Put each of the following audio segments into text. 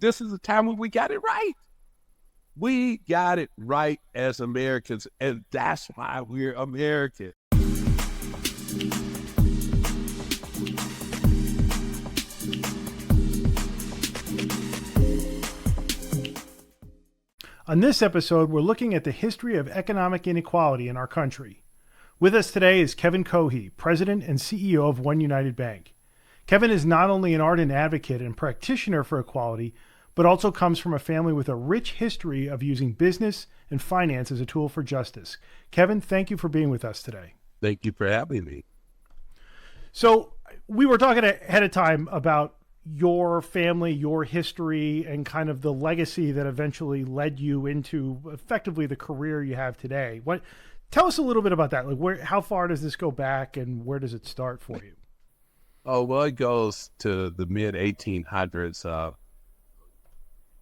this is a time when we got it right. We got it right as Americans, and that's why we're American. On this episode, we're looking at the history of economic inequality in our country. With us today is Kevin Cohee, President and CEO of OneUnited Bank. Kevin is not only an ardent advocate and practitioner for equality, but also comes from a family with a rich history of using business and finance as a tool for justice. Kevin, thank you for being with us today. Thank you for having me. So we were talking ahead of time about your family, your history, and kind of the legacy that eventually led you into effectively the career you have today. Tell us a little bit about that. Like, how far does this go back, and where does it start for you? Oh, well, it goes to the mid 1800s.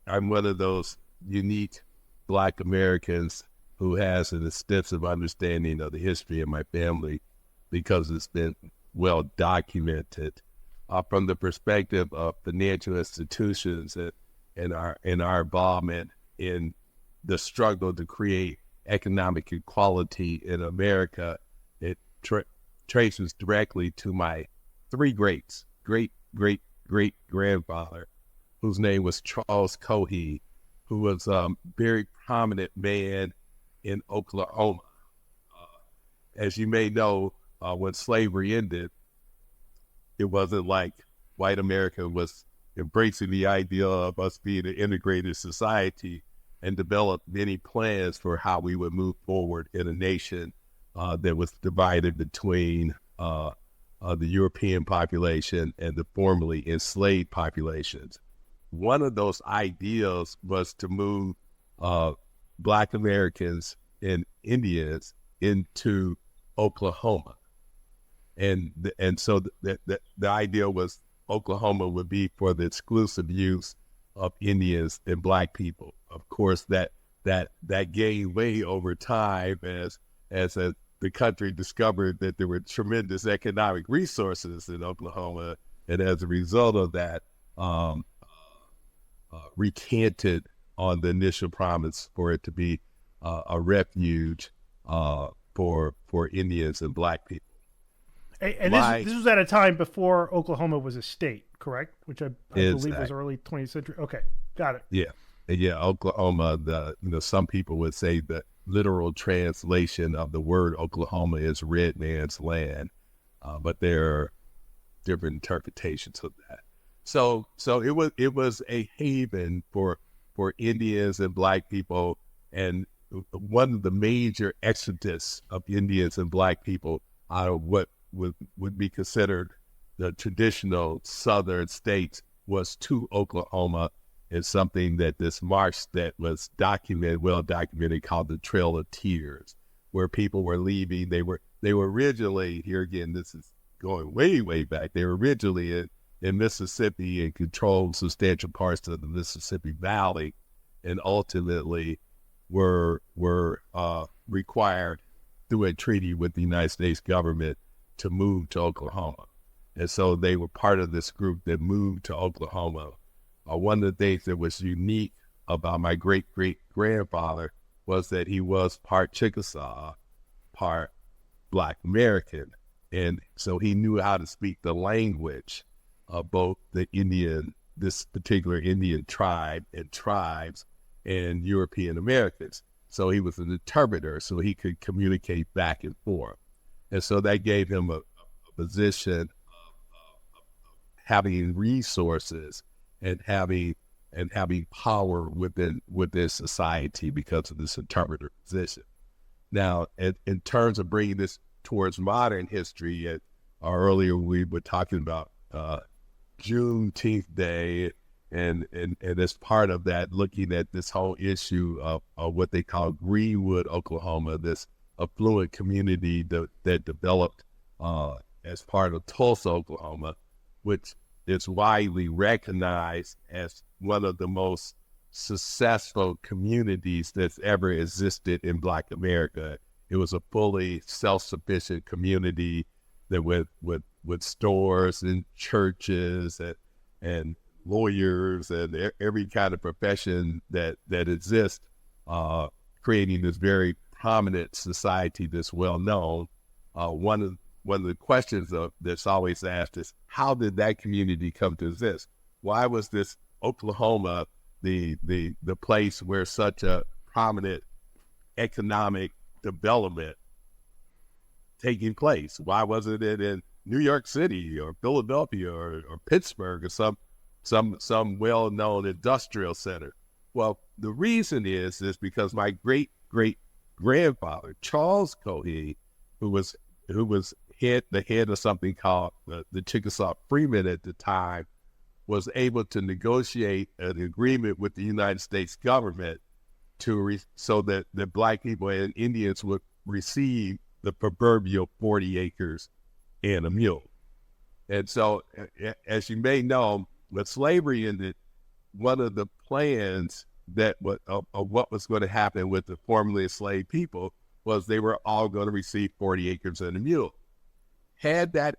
I'm one of those unique Black Americans who has an extensive understanding of the history of my family because it's been well documented. From the perspective of financial institutions and our involvement in the struggle to create economic equality in America, it traces directly to my three great-great-great-grandfather, whose name was Charles Cohee, who was a very prominent man in Oklahoma. As you may know, when slavery ended, it wasn't like white America was embracing the idea of us being an integrated society and developed many plans for how we would move forward in a nation that was divided between the European population and the formerly enslaved populations. One of those ideas was to move Black Americans and Indians into Oklahoma. And so the idea was Oklahoma would be for the exclusive use of Indians and Black people. Of course, that gave way over time as the country discovered that there were tremendous economic resources in Oklahoma, and as a result of that, recanted on the initial promise for it to be a refuge for Indians and Black people. And this was at a time before Oklahoma was a state, correct? Which I believe was early 20th century. Okay, got it. Yeah. Oklahoma. Some people would say the literal translation of the word Oklahoma is red man's land, but there are different interpretations of that. So it was a haven for Indians and Black people, and one of the major exodus of Indians and Black people out of what would be considered the traditional southern states was to Oklahoma, and something that this march that was well documented called the Trail of Tears, where people were leaving. They were originally, here again, this is going way back, they were originally in Mississippi and controlled substantial parts of the Mississippi Valley, and ultimately were required through a treaty with the United States government to move to Oklahoma. And so they were part of this group that moved to Oklahoma. One of the things that was unique about my great-great-grandfather was that he was part Chickasaw, part Black American. And so he knew how to speak the language of both this particular Indian tribe and tribes and European Americans. So he was an interpreter, so he could communicate back and forth. And so that gave him a position of having resources and having power within society because of this interpreter position. Now, in terms of bringing this towards modern history, earlier we were talking about Juneteenth Day, and as part of that, looking at this whole issue of what they call Greenwood, Oklahoma, this affluent community that developed as part of Tulsa, Oklahoma, which is widely recognized as one of the most successful communities that's ever existed in Black America. It was a fully self-sufficient community that with stores and churches and lawyers and every kind of profession that exists, creating this very prominent society that's well known. One of the questions that's always asked is, how did that community come to exist? Why was this Oklahoma the place where such a prominent economic development taking place? Why wasn't it in New York City or Philadelphia or Pittsburgh or some well-known industrial center? Well, the reason is because my great grandfather, Charles Cohee, who was the head of something called the Chickasaw Freemen at the time, was able to negotiate an agreement with the United States government so that the Black people and Indians would receive the proverbial 40 acres and a mule. And so, as you may know, with slavery ended, one of the plans of what was going to happen with the formerly enslaved people was they were all going to receive 40 acres and a mule. Had that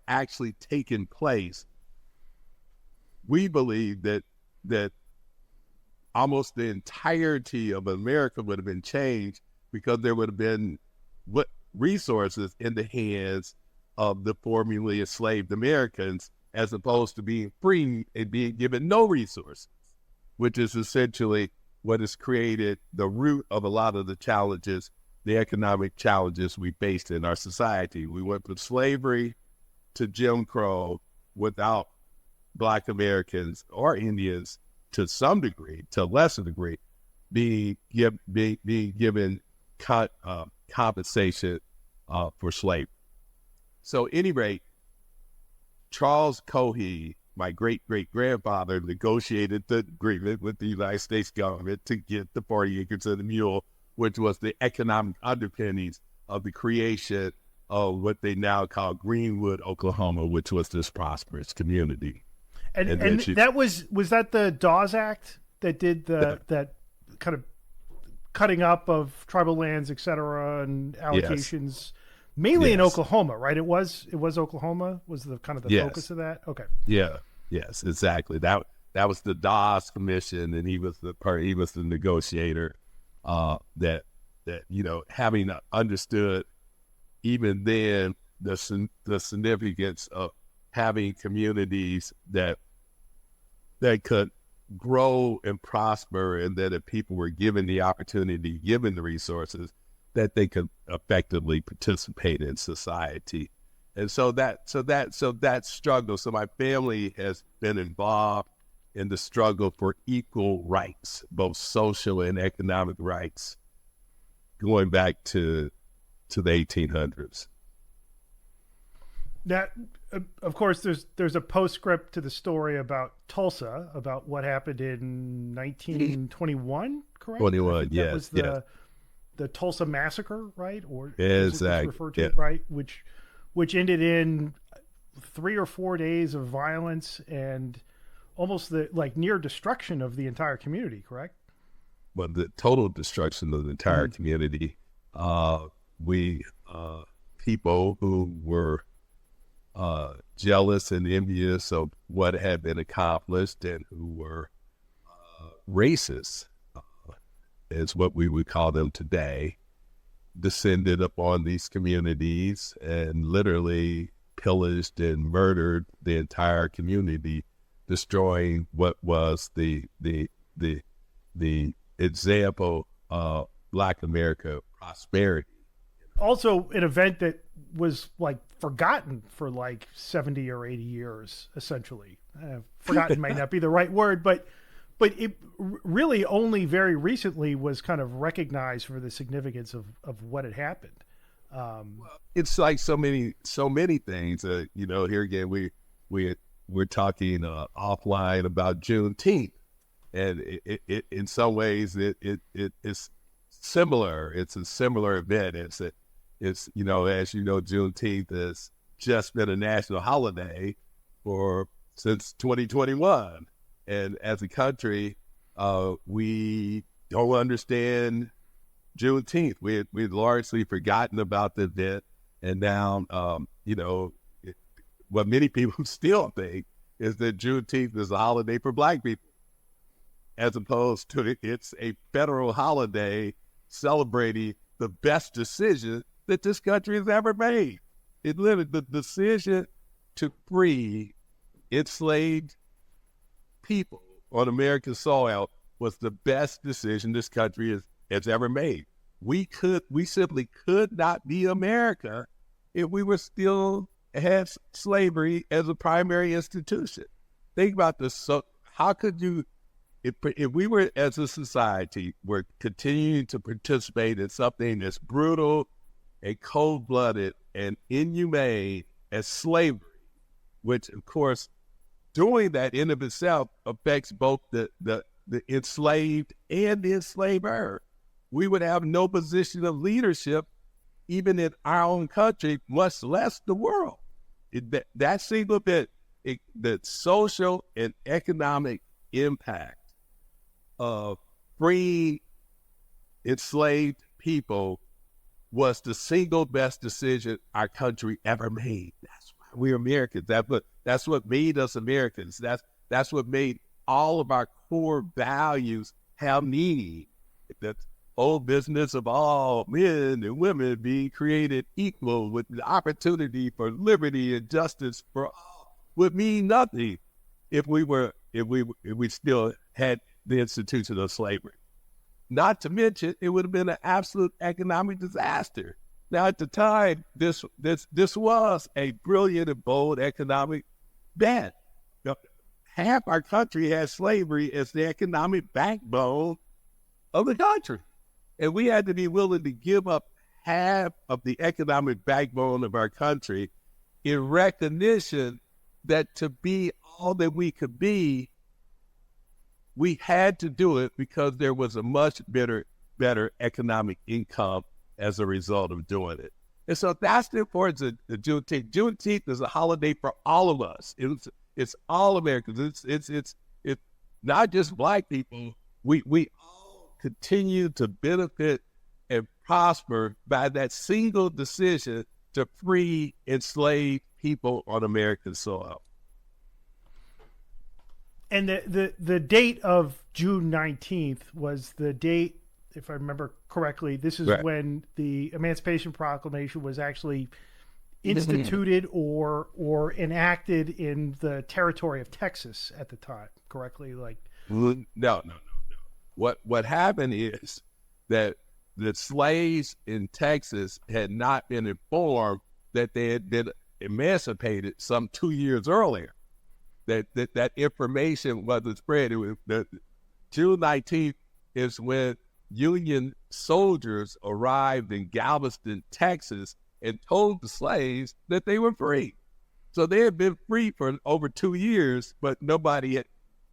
actually taken place, we believe that almost the entirety of America would have been changed, because there would have been resources in the hands of the formerly enslaved Americans, as opposed to being free and being given no resources, which is essentially what has created the root of a lot of the challenges, the economic challenges we faced in our society. We went from slavery to Jim Crow without Black Americans or Indians, to some degree, to a lesser degree, being given compensation for slavery. So, at any rate, Charles Cohee, my great-great-grandfather, negotiated the agreement with the United States government to get the 40 acres and the mule, which was the economic underpinnings of the creation of what they now call Greenwood, Oklahoma, which was this prosperous community. And that was that the Dawes Act that did that kind of cutting up of tribal lands, et cetera, and allocations, yes. Mainly in Oklahoma, right? It was Oklahoma was the kind of the focus of that. Okay. Yeah. Yes. Exactly. That was the Dawes Commission, and he was the negotiator. That having understood even then the significance of having communities that could grow and prosper, and that if people were given the opportunity, given the resources, that they could effectively participate in society. And so that struggle. So my family has been involved in the struggle for equal rights, both social and economic rights, going back to the 1800s. Now, of course, there's a postscript to the story about Tulsa, about what happened in 1921, correct? 21, yes. That was the Tulsa Massacre, right? Or exactly, referred to, right? Which ended in 3 or 4 days of violence and almost the near destruction of the entire community, correct? Well, the total destruction of the entire community. People who were jealous and envious of what had been accomplished, and who were racist, is what we would call them today, descended upon these communities and literally pillaged and murdered the entire community, destroying what was the example of Black America prosperity. Also, an event that was forgotten for 70 or 80 years, essentially. Forgotten might not be the right word, but it really only very recently was kind of recognized for the significance of what had happened. It's like so many things. Here again, we're talking offline about Juneteenth, and it in some ways it's similar. It's a similar event. It's as you know, Juneteenth has just been a national holiday since 2021. And as a country, we don't understand Juneteenth. We've largely forgotten about the event. And now, what many people still think is that Juneteenth is a holiday for Black people, as opposed to it's a federal holiday celebrating the best decision that this country has ever made. It literally, the decision to free enslaved people on American soil was the best decision this country has ever made. We simply could not be America if we were still had slavery as a primary institution. Think about this. So how could you, if we were as a society, were continuing to participate in something that's brutal and cold-blooded and inhumane as slavery, which of course, doing that in of itself affects both the enslaved and the enslaver, we would have no position of leadership even in our own country, much less the world. That single bit, the social and economic impact of free enslaved people was the single best decision our country ever made. That's why we're Americans. That's what made us Americans. That's what made all of our core values have meaning. The whole business of all men and women being created equal with the opportunity for liberty and justice for all would mean nothing if we still had the institution of slavery. Not to mention, it would have been an absolute economic disaster. Now, at the time, this was a brilliant and bold economic bet. Half our country had slavery as the economic backbone of the country. And we had to be willing to give up half of the economic backbone of our country in recognition that to be all that we could be, we had to do it because there was a much better economic income as a result of doing it. And so that's the importance of Juneteenth. Juneteenth is a holiday for all of us. It's all Americans. It's not just Black people. We all continue to benefit and prosper by that single decision to free enslaved people on American soil. And the date of June 19th was the date, if I remember correctly, this is right when the Emancipation Proclamation was actually instituted or enacted in the territory of Texas at the time, correctly? No. What happened is that the slaves in Texas had not been informed that they had been emancipated some 2 years earlier. That information wasn't spread. June 19th is when Union soldiers arrived in Galveston, Texas, and told the slaves that they were free. So they had been free for over 2 years, but nobody had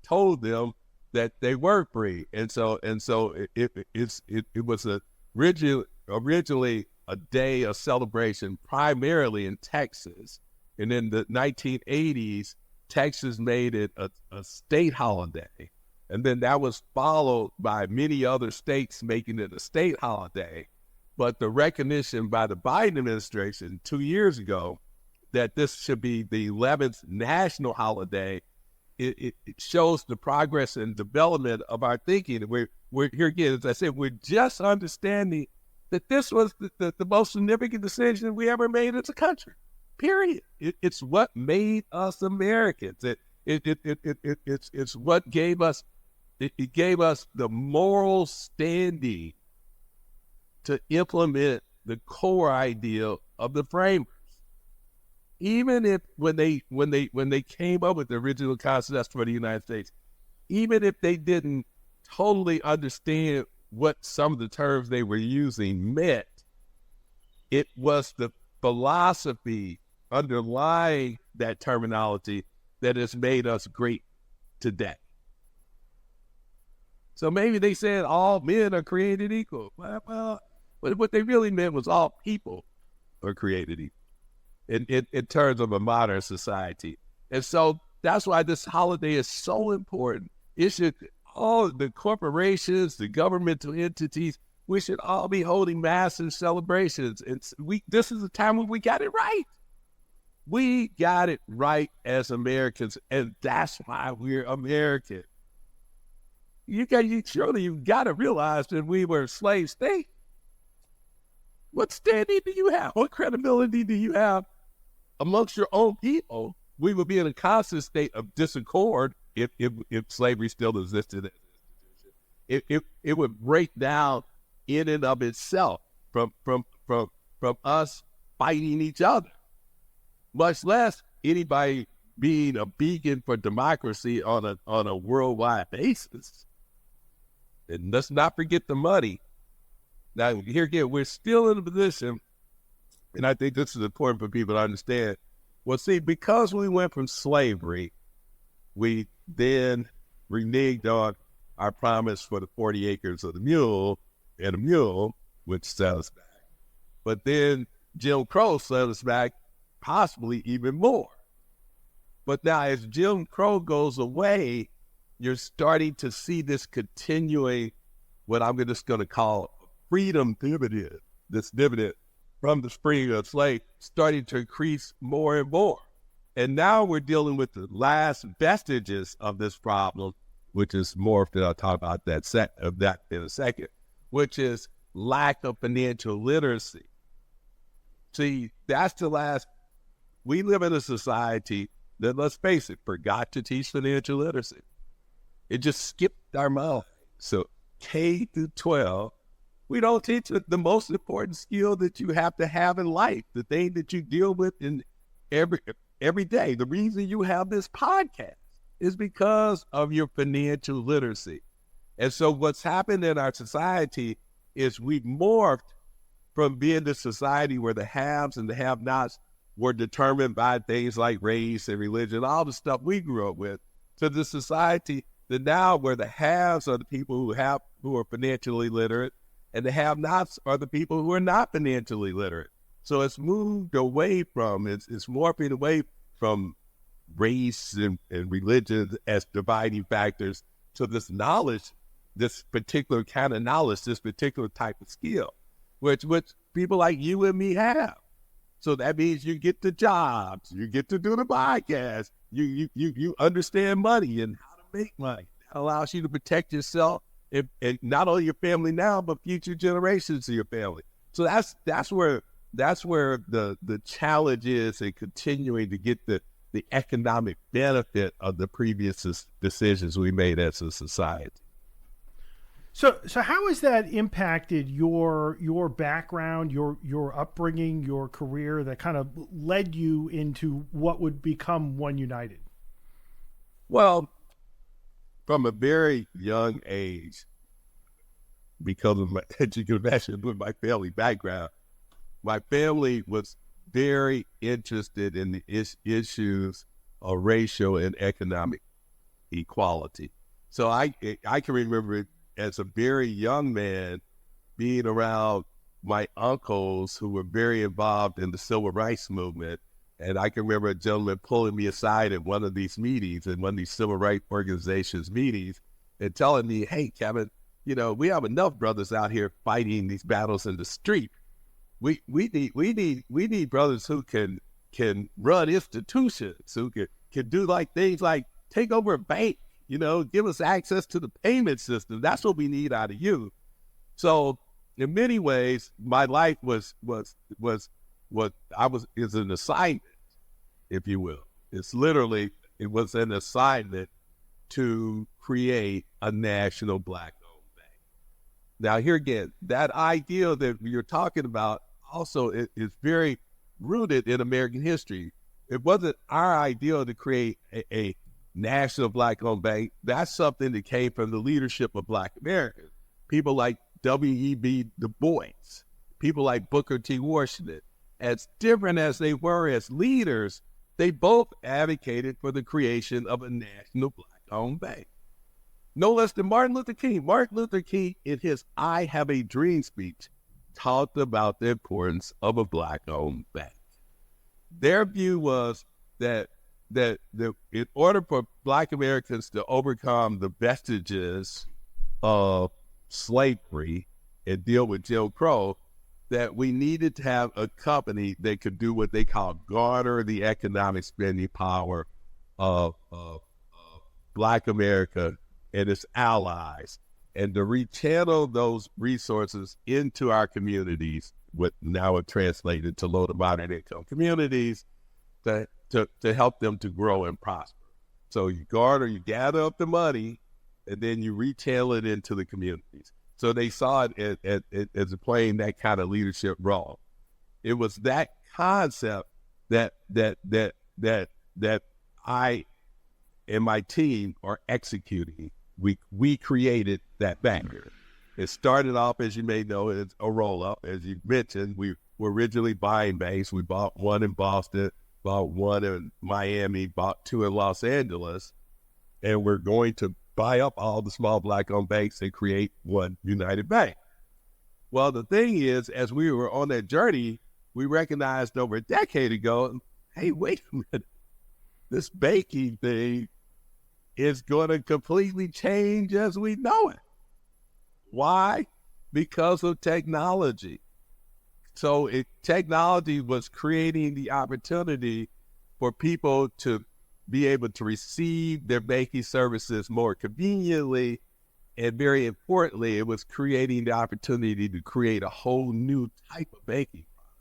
told them that they were free. And so it was originally a day of celebration primarily in Texas. And in the 1980s, Texas made it a state holiday. And then that was followed by many other states making it a state holiday. But the recognition by the Biden administration 2 years ago that this should be the 11th national holiday, it shows the progress and development of our thinking. We're here again, as I said, we're just understanding that this was the most significant decision we ever made as a country. Period. It's what made us Americans. It's what gave us the moral standing to implement the core ideal of the framers. Even if when they came up with the original Constitution for the United States, even if they didn't totally understand what some of the terms they were using meant, it was the philosophy underlying that terminology that has made us great today. So maybe they said all men are created equal. Well, what they really meant was all people are created equal in terms of a modern society. And so that's why this holiday is so important. It should, all the corporations, the governmental entities, we should all be holding massive celebrations. This is a time when we got it right. We got it right as Americans, and that's why we're American. You've got to realize that we were a slave state. What standing do you have? What credibility do you have amongst your own people? We would be in a constant state of disaccord if slavery still existed. It would break down in and of itself from us fighting each other, much less anybody being a beacon for democracy on a worldwide basis. And let's not forget the money. Now, here again, we're still in a position, and I think this is important for people to understand. Well, see, because we went from slavery, we then reneged on our promise for the 40 acres of the mule, and a mule, which set us back. But then Jim Crow set us back possibly even more. But now as Jim Crow goes away, you're starting to see this continuing, what I'm just going to call freedom dividend, this dividend from the freeing of slaves starting to increase more and more. And now we're dealing with the last vestiges of this problem, which is morphed, and I'll talk about that in a second, which is lack of financial literacy. See, that's the last. We live in a society that, let's face it, forgot to teach financial literacy. It just skipped our mind. So K through 12, we don't teach the most important skill that you have to have in life, the thing that you deal with in every day. The reason you have this podcast is because of your financial literacy. And so what's happened in our society is we've morphed from being the society where the haves and the have-nots were determined by things like race and religion, all the stuff we grew up with, to the society that now where the haves are the people who are financially literate, and the have-nots are the people who are not financially literate. So it's moved away from, it's morphing away from race and religion as dividing factors to this knowledge, this particular kind of knowledge, this particular type of skill, which people like you and me have. So that means you get the jobs, you get to do the podcast, you understand money and how to make money. That allows you to protect yourself and not only your family now, but future generations of your family. So that's where the challenge is in continuing to get the economic benefit of the previous decisions we made as a society. So how has that impacted your background, your upbringing, your career that kind of led you into what would become OneUnited? Well, from a very young age, because of my, as you can imagine, with my family background, my family was very interested in the issues of racial and economic equality. So I can remember as a very young man being around my uncles who were very involved in the civil rights movement. And I can remember a gentleman pulling me aside at one of these meetings, in one of these civil rights organizations meetings, and telling me, "Hey, Kevin, we have enough brothers out here fighting these battles in the street. We need brothers who can run institutions, who can do things like take over a bank, give us access to the payment system. That's what we need out of you." So in many ways, my life is an assignment, if you will. It was an assignment to create a national Black-owned bank. Now, here again, that idea that you're talking about also is very rooted in American history. It wasn't our idea to create a national Black-owned bank. That's something that came from the leadership of Black Americans. People like W.E.B. Du Bois, people like Booker T. Washington. As different as they were as leaders, they both advocated for the creation of a national Black-owned bank. No less than Martin Luther King. Martin Luther King, in his "I Have a Dream" speech, talked about the importance of a Black-owned bank. Their view was that in order for Black Americans to overcome the vestiges of slavery and deal with Jim Crow, that we needed to have a company that could do what they call garner the economic spending power of Black America and its allies, and to rechannel those resources into our communities, what now are translated to low to moderate income communities, to help them to grow and prosper. So you gather up the money, and then you retail it into the communities. So they saw it as playing that kind of leadership role. It was that concept that I and my team are executing. We created that bank. It started off, as you may know, as a roll-up. As you mentioned, we were originally buying banks. We bought one in Boston, bought one in Miami, bought two in Los Angeles, and we're going to buy up all the small Black-owned banks and create OneUnited Bank. Well, the thing is, as we were on that journey, we recognized over a decade ago, hey, wait a minute, this banking thing is going to completely change as we know it. Why? Because of technology. So technology was creating the opportunity for people to be able to receive their banking services more conveniently. And very importantly, it was creating the opportunity to create a whole new type of banking product.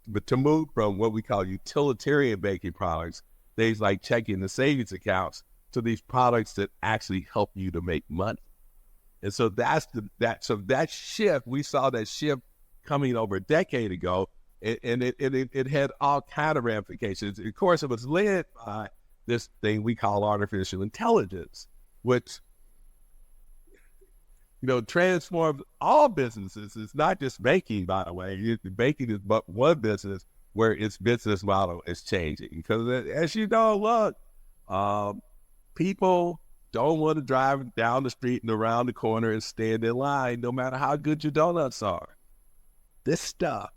But to move from what we call utilitarian banking products, things like checking and savings accounts, to these products that actually help you to make money. And so that shift, we saw that shift coming over a decade ago, and it had all kind of ramifications. Of course, it was led by this thing we call artificial intelligence, which, transformed all businesses. It's not just banking, by the way. Banking is but one business where its business model is changing. Because as you know, look, people don't want to drive down the street and around the corner and stand in line, no matter how good your donuts are. This stuff,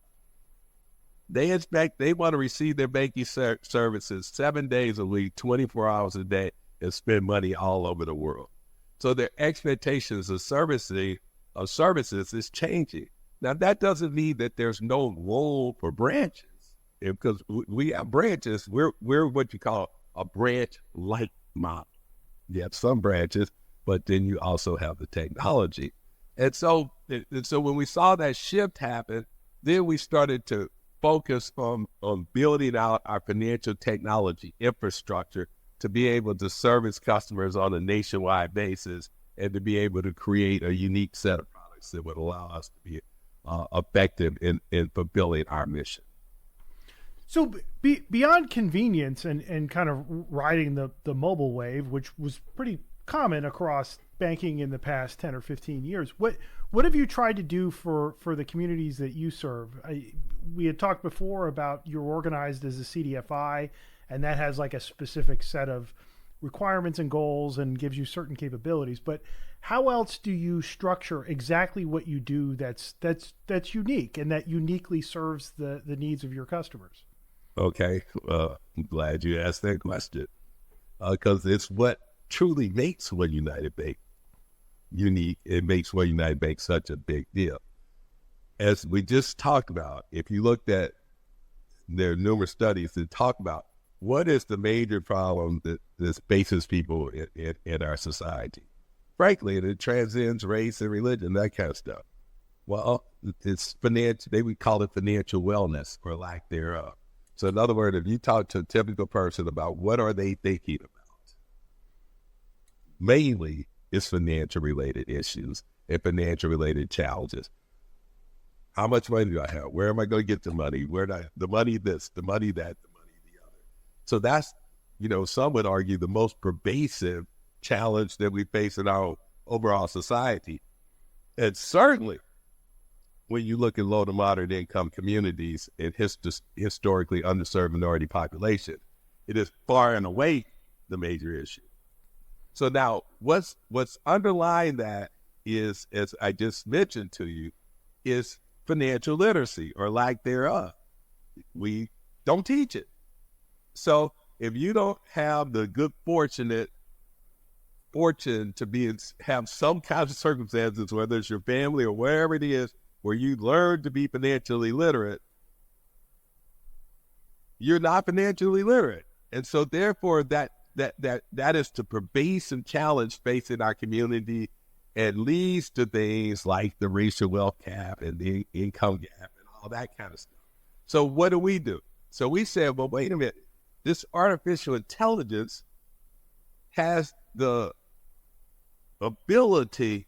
they want to receive their banking services 7 days a week, 24 hours a day, and spend money all over the world. So their expectations of services is changing. Now, that doesn't mean that there's no role for branches, because we have branches. We're what you call a branch-like model. You have some branches, but then you also have the technology. And so when we saw that shift happen, then we started to focus on building out our financial technology infrastructure to be able to service customers on a nationwide basis and to be able to create a unique set of products that would allow us to be effective in fulfilling our mission. So beyond convenience and kind of riding the mobile wave, which was pretty common across banking in the past 10 or 15 years, what have you tried to do for the communities that you serve? We had talked before about you're organized as a CDFI, and that has like a specific set of requirements and goals and gives you certain capabilities. But how else do you structure exactly what you do that's unique and that uniquely serves the needs of your customers? Okay, I'm glad you asked that question, because it's what truly makes OneUnited Bank unique. It makes OneUnited Bank such a big deal. As we just talked about, if you looked at, there are numerous studies that talk about what is the major problem that faces people in our society. Frankly, it transcends race and religion, that kind of stuff. Well, it's financial. They would call it financial wellness or lack thereof. So in other words, if you talk to a typical person about what are they thinking about, mainly it's financial related issues and financial related challenges. How much money do I have? Where am I going to get the money? The money this, the money that, the money the other. So that's, some would argue the most pervasive challenge that we face in our overall society. And certainly, when you look at low to moderate income communities and historically underserved minority population, it is far and away the major issue. So now what's underlying that is, as I just mentioned to you, is financial literacy or lack thereof. We don't teach it. So if you don't have the good fortune to have some kind of circumstances, whether it's your family or wherever it is, where you learn to be financially literate, you're not financially literate. And so therefore that is the pervasive challenge facing our community, and leads to things like the racial wealth gap and the income gap and all that kind of stuff. So what do? So we said, well, wait a minute, this artificial intelligence has the ability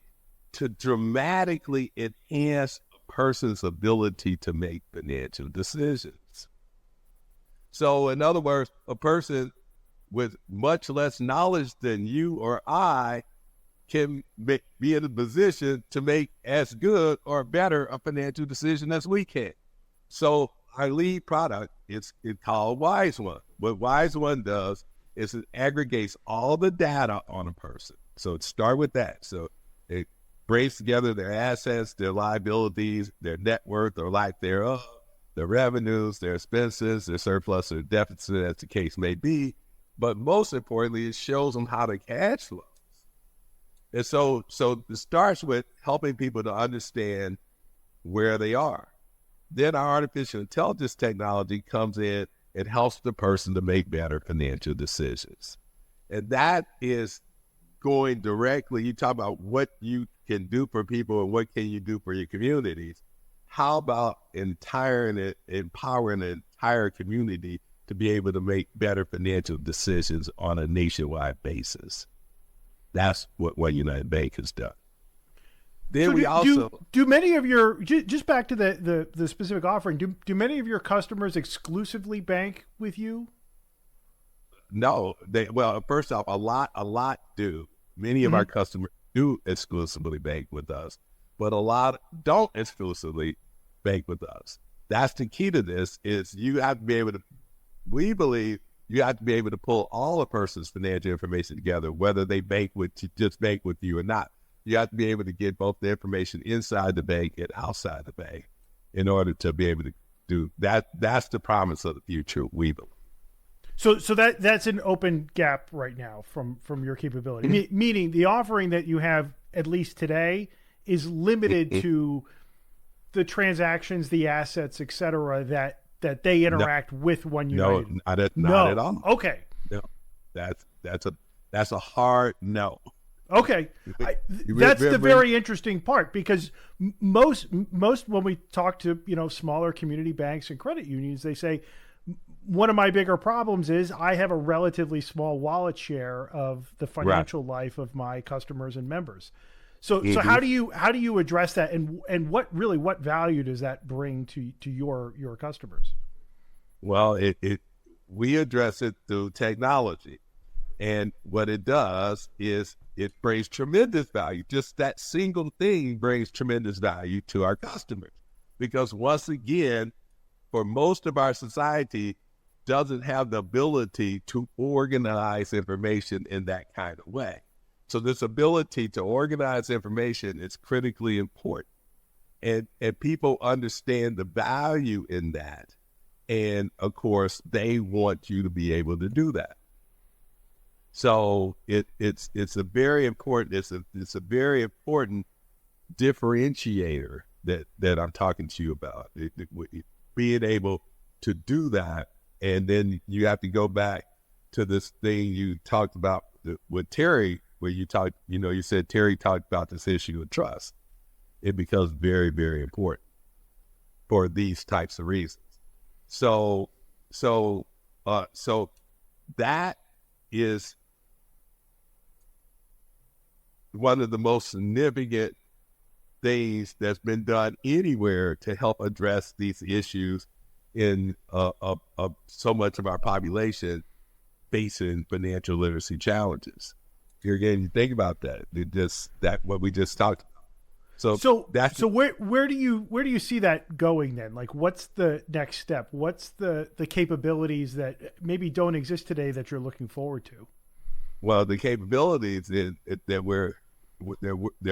to dramatically enhance a person's ability to make financial decisions. So in other words, a person with much less knowledge than you or I can be in a position to make as good or better a financial decision as we can. So our lead product is called Wise One. What Wise One does is it aggregates all the data on a person. So it starts with that. So it brings together their assets, their liabilities, their net worth or lack thereof, their revenues, their expenses, their surplus or deficit, as the case may be. But most importantly, it shows them how to cash flow. And so it starts with helping people to understand where they are. Then our artificial intelligence technology comes in and helps the person to make better financial decisions. And that is going directly, you talk about what you can do for people and what can you do for your communities. How about empowering the entire community to be able to make better financial decisions on a nationwide basis? That's what OneUnited Bank has done. Then so do many of your, just back to the specific offering, do many of your customers exclusively bank with you? No, well, first off, a lot do. Many of our customers do exclusively bank with us, but a lot don't exclusively bank with us. That's the key to this, is you have to be able to, we believe you have to be able to pull all a person's financial information together, whether they just bank with you or not. You have to be able to get both the information inside the bank and outside the bank in order to be able to do that. That's the promise of the future, we believe. So that's an open gap right now from your capability, meaning the offering that you have, at least today, is limited to the transactions, the assets, et cetera, that they interact with OneUnited. No, not at all. Okay. No, that's a hard no. Okay, that's the very interesting part, because most when we talk to smaller community banks and credit unions, they say one of my bigger problems is I have a relatively small wallet share of the financial life of my customers and members. So how do you address that, and what value does that bring to your customers? Well, we address it through technology. And what it does is it brings tremendous value. Just that single thing brings tremendous value to our customers. Because once again, for most of our society, doesn't have the ability to organize information in that kind of way. So this ability to organize information is critically important. And people understand the value in that. And of course, they want you to be able to do that. So it's a very important differentiator that I'm talking to you about. Being able to do that, and then you have to go back to this thing you talked about with Terry, where you said Terry talked about this issue of trust. It becomes very, very important for these types of reasons. So that is one of the most significant things that's been done anywhere to help address these issues in so much of our population facing financial literacy challenges. Here again, you think about that what we just talked about. So where do you see that going then? Like, what's the next step? What's the capabilities that maybe don't exist today that you're looking forward to? Well, the capabilities that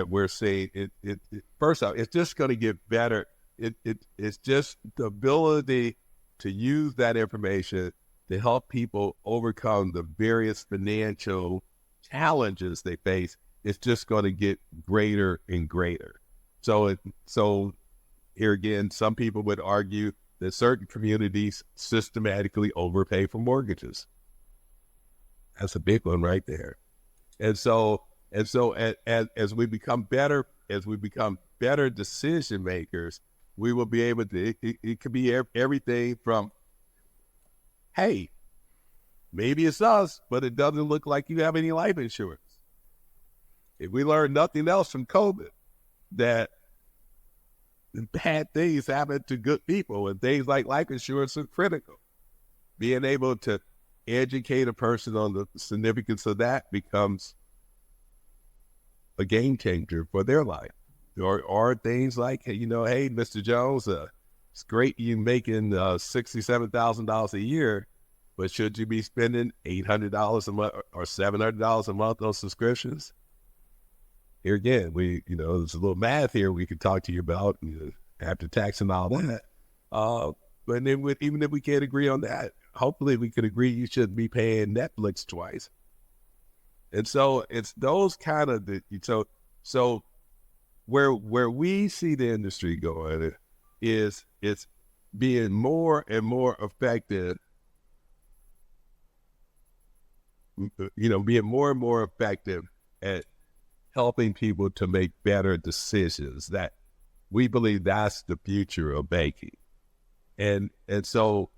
we're seeing, first off, it's just going to get better. It's just the ability to use that information to help people overcome the various financial challenges they face. It's just going to get greater and greater. So Here again, some people would argue that certain communities systematically overpay for mortgages. That's a big one right there. And so as we become better decision makers, we will be able to, it could be everything from, hey, maybe it's us, but it doesn't look like you have any life insurance. If we learn nothing else from COVID, that bad things happen to good people, and things like life insurance are critical. Being able to educate a person on the significance of that becomes a game changer for their life. Or things like, hey, Mr. Jones, it's great you making $67,000 a year, but should you be spending $800 a month or $700 a month on subscriptions? Here again, there's a little math here we could talk to you about after tax and all that. But then even if we can't agree on that, hopefully we could agree you shouldn't be paying Netflix twice. And so it's those kind of so where we see the industry going is it's being more and more effective, being more and more effective at helping people to make better decisions. That we believe that's the future of banking. And so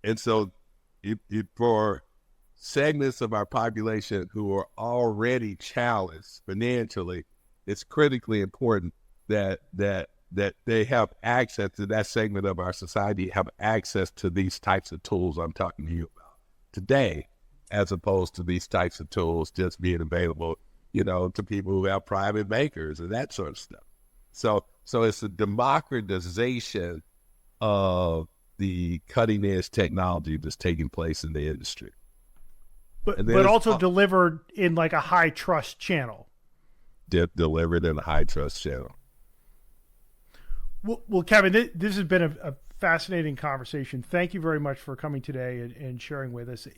if for segments of our population who are already challenged financially, it's critically important that they have access to that segment of our society, have access to these types of tools I'm talking to you about today, as opposed to these types of tools just being available, to people who have private bankers and that sort of stuff. So it's a democratization of the cutting edge technology that's taking place in the industry. But also delivered in like a high trust channel. Delivered in a high trust channel. Well, Kevin, this has been a fascinating conversation. Thank you very much for coming today and sharing with us.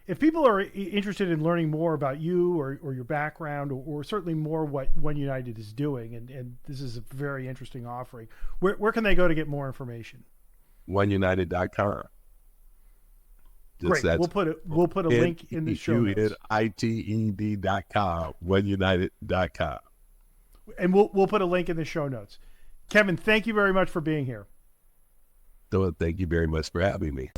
If people are interested in learning more about you or your background, or certainly more what OneUnited is doing, and this is a very interesting offering, where can they go to get more information? OneUnited.com. Great. We'll put a link in the show notes. UNITED.com. OneUnited.com. And we'll put a link in the show notes. Kevin, thank you very much for being here. Thank you very much for having me.